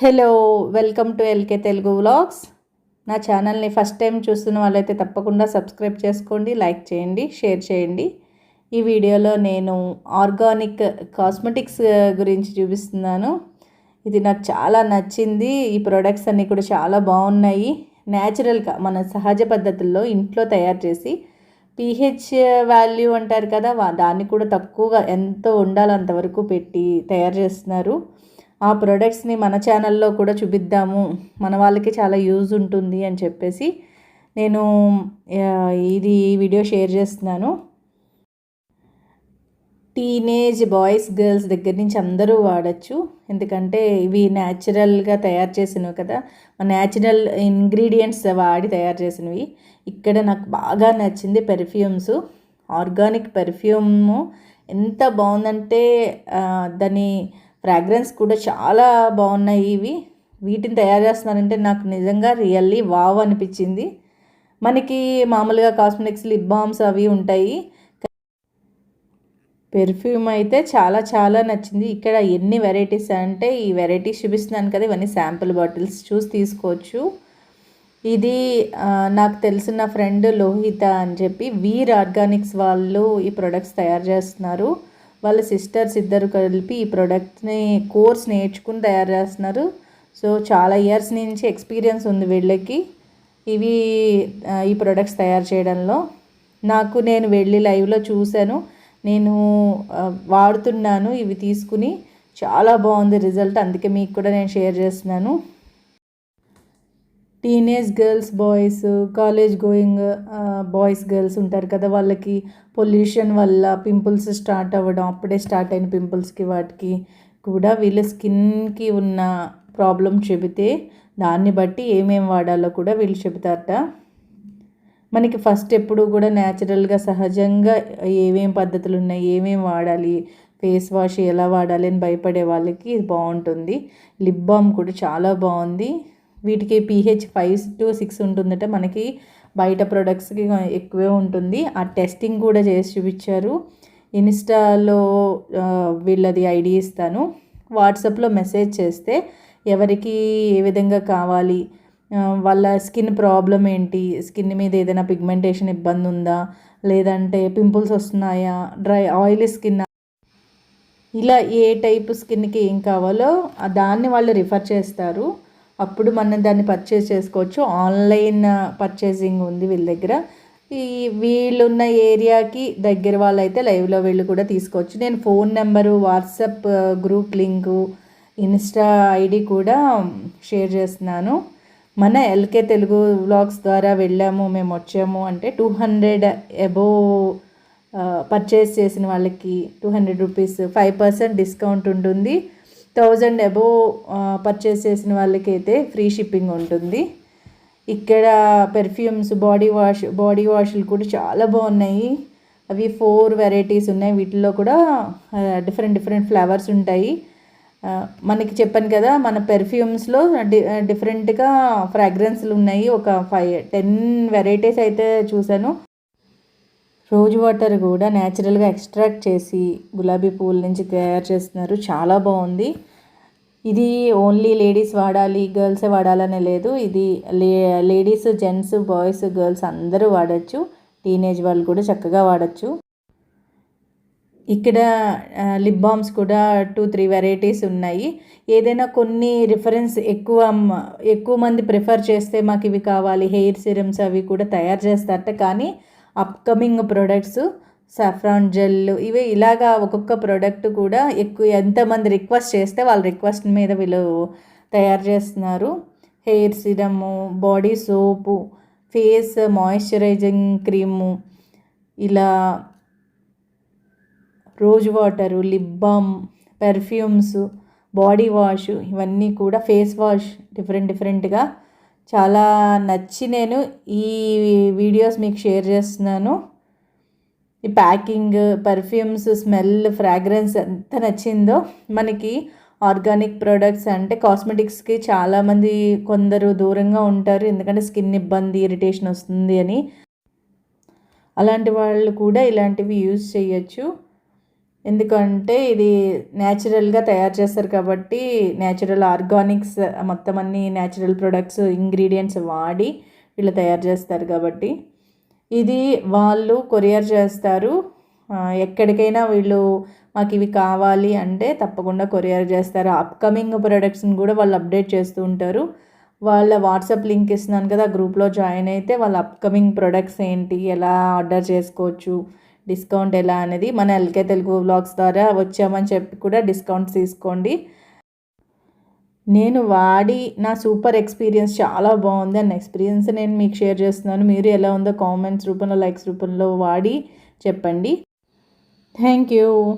Hello, welcome to LK Telugu vlogs. నా ఛానల్ని first time చూస్తున్న వాళ్ళైతే తప్పకుండా సబ్స్క్రైబ్ చేసుకోండి, లైక్ చేయండి, షేర్ చేయండి. ఈ వీడియోలో నేను ఆర్గానిక్ కాస్మెటిక్స్ గురించి చూపిస్తున్నాను. ఇది నాకు చాలా నచ్చింది. ఈ ప్రొడక్ట్స్ అన్నీ కూడా చాలా బాగున్నాయి. న్యాచురల్గా మన సహజ పద్ధతుల్లో ఇంట్లో తయారు చేసి పీహెచ్ వాల్యూ అంటారు కదా, దాన్ని కూడా తక్కువగా ఎంతో ఉండాలో అంతవరకు పెట్టి తయారు చేస్తున్నారు. ఆ ప్రొడక్ట్స్ని మన ఛానల్లో కూడా చూపిద్దాము, మన వాళ్ళకి చాలా యూజ్ ఉంటుంది అని చెప్పేసి నేను ఇది వీడియో షేర్ చేస్తున్నాను. టీనేజ్ బాయ్స్ గర్ల్స్ దగ్గర నుంచి అందరూ వాడచ్చు. ఎందుకంటే ఇవి న్యాచురల్గా తయారు చేసినవి కదా, న్యాచురల్ ఇంగ్రీడియంట్స్ వాడి తయారు చేసినవి. ఇక్కడ నాకు బాగా నచ్చింది పెర్ఫ్యూమ్స్. ఆర్గానిక్ పెర్ఫ్యూము ఎంత బాగుందంటే దాని ఫ్రాగ్రెన్స్ కూడా చాలా బాగున్నాయి. వీటిని తయారు చేస్తున్నారంటే నాకు నిజంగా రియల్లీ వావ్ అనిపించింది. మనకి మామూలుగా కాస్మెటిక్స్ లిప్ బామ్స్ అవి ఉంటాయి. పెర్ఫ్యూమ్ అయితే చాలా చాలా నచ్చింది. ఇక్కడ ఎన్ని వెరైటీస్ అంటే ఈ వెరైటీస్ చూపిస్తున్నాను కదా, ఇవన్నీ శాంపుల్ బాటిల్స్ చూసి తీసుకోవచ్చు. ఇది నాకు తెలిసిన ఫ్రెండ్ లోహిత అని చెప్పి వీర్ ఆర్గానిక్స్ వాళ్ళు ఈ ప్రొడక్ట్స్ తయారు చేస్తున్నారు. వాళ్ళ సిస్టర్స్ ఇద్దరు కలిపి ఈ ప్రోడక్ట్ని కోర్స్ నేర్చుకుని తయారు చేస్తున్నారు. సో చాలా ఇయర్స్ నుంచి ఎక్స్పీరియన్స్ ఉంది వీళ్ళకి ఈ ప్రొడక్ట్స్ తయారు చేయడంలో. నేను వెళ్ళి లైవ్లో చూశాను, నేను వాడుతున్నాను. ఇవి తీసుకుని చాలా బాగుంది రిజల్ట్, అందుకే మీకు కూడా నేను షేర్ చేస్తున్నాను. Teenage girls boys, college going boys girls ఉంటారు కదా, వాళ్ళకి పొల్యూషన్ వల్ల పింపుల్స్ స్టార్ట్ అవ్వడం, అప్పుడే స్టార్ట్ అయిన పింపుల్స్కి వాటికి కూడా వీళ్ళ స్కిన్కి ఉన్న ప్రాబ్లం చెబితే దాన్ని బట్టి ఏమేమి వాడాలో కూడా వీళ్ళు చెబుతారట. మనకి ఫస్ట్ ఎప్పుడు కూడా న్యాచురల్గా సహజంగా ఏమేం పద్ధతులు ఉన్నాయి, ఏమేమి వాడాలి, ఫేస్ వాష్ ఎలా వాడాలి అని భయపడే వాళ్ళకి ఇది బాగుంటుంది. లిప్ బామ్ కూడా చాలా బాగుంది. వీటికి pH 5 to 6 ఉంటుందట. మనకి బయట ప్రొడక్ట్స్కి ఎక్కువే ఉంటుంది. ఆ టెస్టింగ్ కూడా చేసి చూపించారు. ఇన్స్టాలో వీళ్ళది ఐడి ఇస్తాను. వాట్సాప్లో మెసేజ్ చేస్తే ఎవరికి ఏ విధంగా కావాలి, వాళ్ళ స్కిన్ ప్రాబ్లం ఏంటి, స్కిన్ మీద ఏదైనా పిగ్మెంటేషన్ ఇబ్బంది ఉందా, లేదంటే పింపుల్స్ వస్తున్నాయా, ఆయిలీ స్కిన్, ఇలా ఏ టైప్ స్కిన్కి ఏం కావాలో దాన్ని వాళ్ళు రిఫర్ చేస్తారు. అప్పుడు మనం దాన్ని పర్చేస్ చేసుకోవచ్చు. ఆన్లైన్ పర్చేసింగ్ ఉంది వీళ్ళ దగ్గర. వీళ్ళున్న ఏరియాకి దగ్గర వాళ్ళైతే లైవ్లో వీళ్ళు కూడా తీసుకోవచ్చు. నేను phone number, WhatsApp group link, Insta ID కూడా షేర్ చేస్తున్నాను. మన ఎల్కే తెలుగు వ్లాగ్స్ ద్వారా మేము వచ్చాము అంటే 200 అబోవ్ పర్చేస్ చేసిన వాళ్ళకి 200 రూపీస్ 5% డిస్కౌంట్ ఉంటుంది. 1000 అబోవ్ పర్చేస్ చేసిన వాళ్ళకైతే ఫ్రీ షిప్పింగ్ ఉంటుంది. ఇక్కడ పెర్ఫ్యూమ్స్, బాడీ వాష్లు కూడా చాలా బాగున్నాయి. అవి 4 వెరైటీస్ ఉన్నాయి. వీటిల్లో కూడా డిఫరెంట్ ఫ్లేవర్స్ ఉంటాయి. మనకి చెప్పాను కదా, మన పెర్ఫ్యూమ్స్లో డిఫరెంట్గా ఫ్రాగ్రెన్స్లు ఉన్నాయి. ఒక 10 వెరైటీస్ అయితే చూశాను. రోజ్ వాటర్ కూడా న్యాచురల్గా ఎక్స్ట్రాక్ట్ చేసి గులాబీ పువ్వుల నుంచి తయారు చేస్తున్నారు. చాలా బాగుంది. ఇది ఓన్లీ లేడీస్ వాడాలి, గర్ల్సే వాడాలనే లేదు. ఇది లేడీస్, జెంట్స్, బాయ్స్, గర్ల్స్ అందరూ వాడచ్చు. టీనేజ్ వాళ్ళు కూడా చక్కగా వాడచ్చు. ఇక్కడ లిప్ బామ్స్ కూడా 2-3 వెరైటీస్ ఉన్నాయి. ఏదైనా కొన్ని రిఫరెన్స్ ఎక్కువ మంది ప్రిఫర్ చేస్తే మాకు ఇవి కావాలి, హెయిర్ సిరమ్స్ అవి కూడా తయారు చేస్తారట. కానీ అప్కమింగ్ ప్రొడక్ట్స్, సాఫ్రాన్ జెల్, ఇవి ఇలాగా ఒక్కొక్క ప్రోడక్ట్ కూడా ఎంతమంది రిక్వెస్ట్ చేస్తే వాళ్ళ రిక్వెస్ట్ మీద వీళ్ళు తయారు చేస్తున్నారు. హెయిర్ సిరము, బాడీ సోపు, ఫేస్ మాయిశ్చరైజింగ్ క్రీము, ఇలా rose water, lip balm, perfumes, body wash, ఇవన్నీ కూడా ఫేస్ వాష్ డిఫరెంట్గా చాలా నచ్చి నేను ఈ వీడియోస్ మీకు షేర్ చేస్తున్నాను. ఈ ప్యాకింగ్, పర్ఫ్యూమ్స్, స్మెల్, ఫ్రాగ్రెన్స్ ఎంత నచ్చిందో. మనకి ఆర్గానిక్ ప్రోడక్ట్స్ అంటే కాస్మెటిక్స్కి చాలామంది కొందరు దూరంగా ఉంటారు, ఎందుకంటే స్కిన్ ఇబ్బంది, ఇరిటేషన్ వస్తుంది అని. అలాంటి వాళ్ళు కూడా ఇలాంటివి యూజ్ చేయొచ్చు. ఎందుకంటే ఇది న్యాచురల్గా తయారు చేస్తారు కాబట్టి న్యాచురల్ ఆర్గానిక్స్ మొత్తం అన్ని న్యాచురల్ ప్రొడక్ట్స్ ఇంగ్రీడియంట్స్ వాడి వీళ్ళు తయారు చేస్తారు కాబట్టి ఇది వాళ్ళు కొరియర్ చేస్తారు. ఎక్కడికైనా వీళ్ళు మాకు ఇవి కావాలి అంటే తప్పకుండా కొరియర్ చేస్తారు. అప్కమింగ్ ప్రొడక్ట్స్ని కూడా వాళ్ళు అప్డేట్ చేస్తూ ఉంటారు. వాళ్ళ వాట్సాప్ లింక్ ఇస్తున్నాను కదా, ఆ గ్రూప్లో జాయిన్ అయితే వాళ్ళ అప్కమింగ్ ప్రొడక్ట్స్ ఏంటి, ఎలా ఆర్డర్ చేసుకోవచ్చు, డిస్కౌంట్ ఎలా అనేది మన ఎల్కే తెలుగు వ్లాగ్స్ ద్వారా వచ్చామని చెప్పి కూడా డిస్కౌంట్స్ తీసుకోండి. నేను వాడి నా సూపర్ ఎక్స్పీరియన్స్ చాలా బాగుంది అన్న ఎక్స్పీరియన్స్ నేను మీకు షేర్ చేస్తున్నాను. మీరు ఎలా ఉందో కామెంట్స్ రూపంలో, లైక్స్ రూపంలో వాడి చెప్పండి. Thank you.